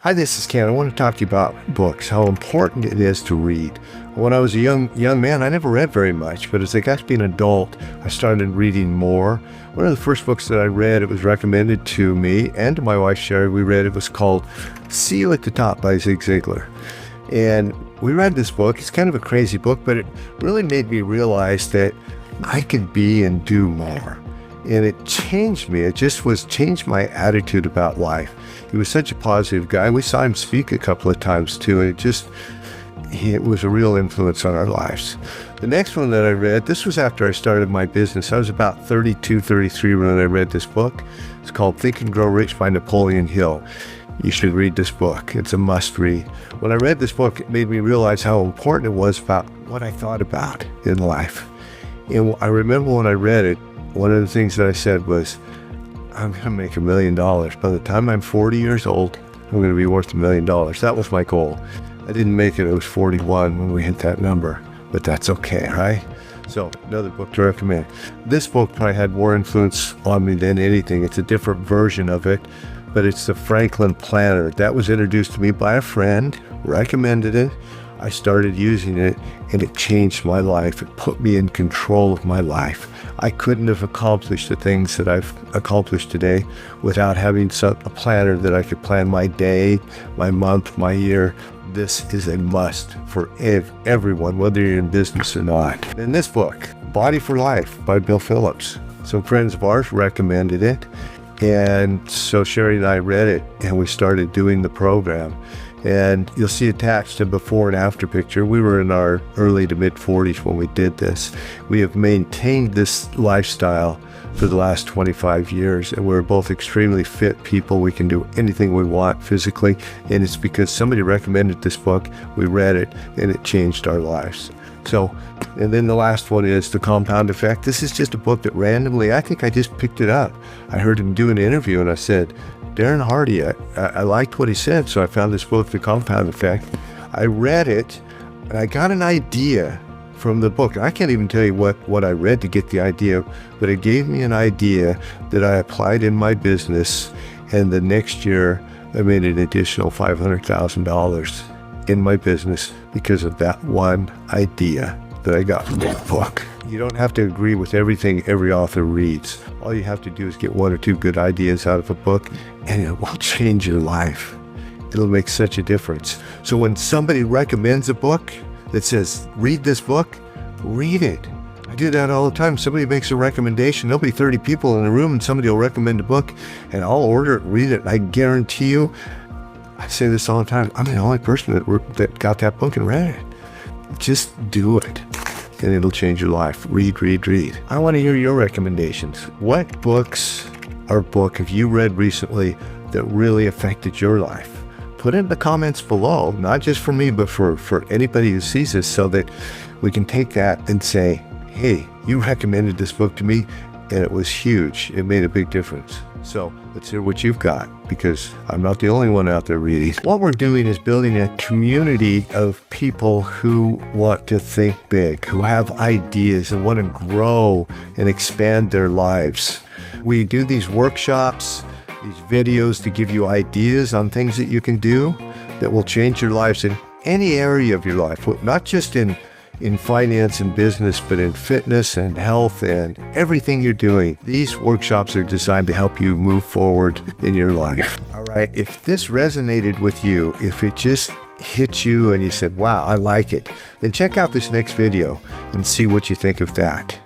Hi, this is Ken. I want to talk to you about books, how important it is to read. When I was a young man, I never read very much, but as I got to be an adult, I started reading more. One of the first books that I read, it was recommended to me and to my wife, Sherry. We read it was called See You at the Top by Zig Ziglar. And we read this book. It's kind of a crazy book, but it really made me realize that I could be and do more. And it changed me. It just changed my attitude about life. He was such a positive guy. We saw him speak a couple of times too, and it was a real influence on our lives. The next one that I read, this was after I started my business. I was about 32, 33 when I read this book. It's called Think and Grow Rich by Napoleon Hill. You should read this book. It's a must read. When I read this book, it made me realize how important it was about what I thought about in life. And I remember when I read it, one of the things that I said was, I'm going to make $1 million. By the time I'm 40 years old, I'm going to be worth $1 million. That was my goal. I didn't make it. I was 41 when we hit that number, but that's okay, right? So another book to recommend. This book probably had more influence on me than anything. It's a different version of it, but it's the Franklin Planner. That was introduced to me by a friend, recommended it. I started using it, and it changed my life. It put me in control of my life. I couldn't have accomplished the things that I've accomplished today without having a planner that I could plan my day, my month, my year. This is a must for everyone, whether you're in business or not. In this book, Body for Life by Bill Phillips. Some friends of ours recommended it, and so Sherry and I read it, and we started doing the program. And you'll see attached a before and after picture. We were in our early to mid 40s when we did this. We have maintained this lifestyle for the last 25 years, and we're both extremely fit people. We can do anything we want physically, and it's because somebody recommended this book, we read it, and it changed our lives. So, and then the last one is The Compound Effect. This is just a book that randomly, I think I just picked it up. I heard him do an interview, and I said, Darren Hardy, I liked what he said, so I found this book, The Compound Effect. I read it, and I got an idea from the book. I can't even tell you what I read to get the idea, but it gave me an idea that I applied in my business, and the next year I made an additional $500,000 in my business because of that one idea that I got from that book. You don't have to agree with everything every author reads. All you have to do is get one or two good ideas out of a book, and it will change your life. It'll make such a difference. So when somebody recommends a book that says, read this book, read it. I do that all the time. Somebody makes a recommendation. There'll be 30 people in the room, and somebody will recommend a book, and I'll order it, read it. I guarantee you, I say this all the time, I'm the only person that got that book and read it. Just do it, and it'll change your life. Read, read, read. I want to hear your recommendations. What books or book have you read recently that really affected your life? Put it in the comments below, not just for me, but for anybody who sees this, so that we can take that and say, hey, you recommended this book to me, and it was huge. It made a big difference. So let's hear what you've got, because I'm not the only one out there reading. What we're doing is building a community of people who want to think big, who have ideas and want to grow and expand their lives. We do these workshops, these videos to give you ideas on things that you can do that will change your lives in any area of your life, not just in finance and business, but in fitness and health and everything you're doing. These workshops are designed to help you move forward in your life. All right, if this resonated with you, if it just hit you and you said, wow, I like it, then check out this next video and see what you think of that.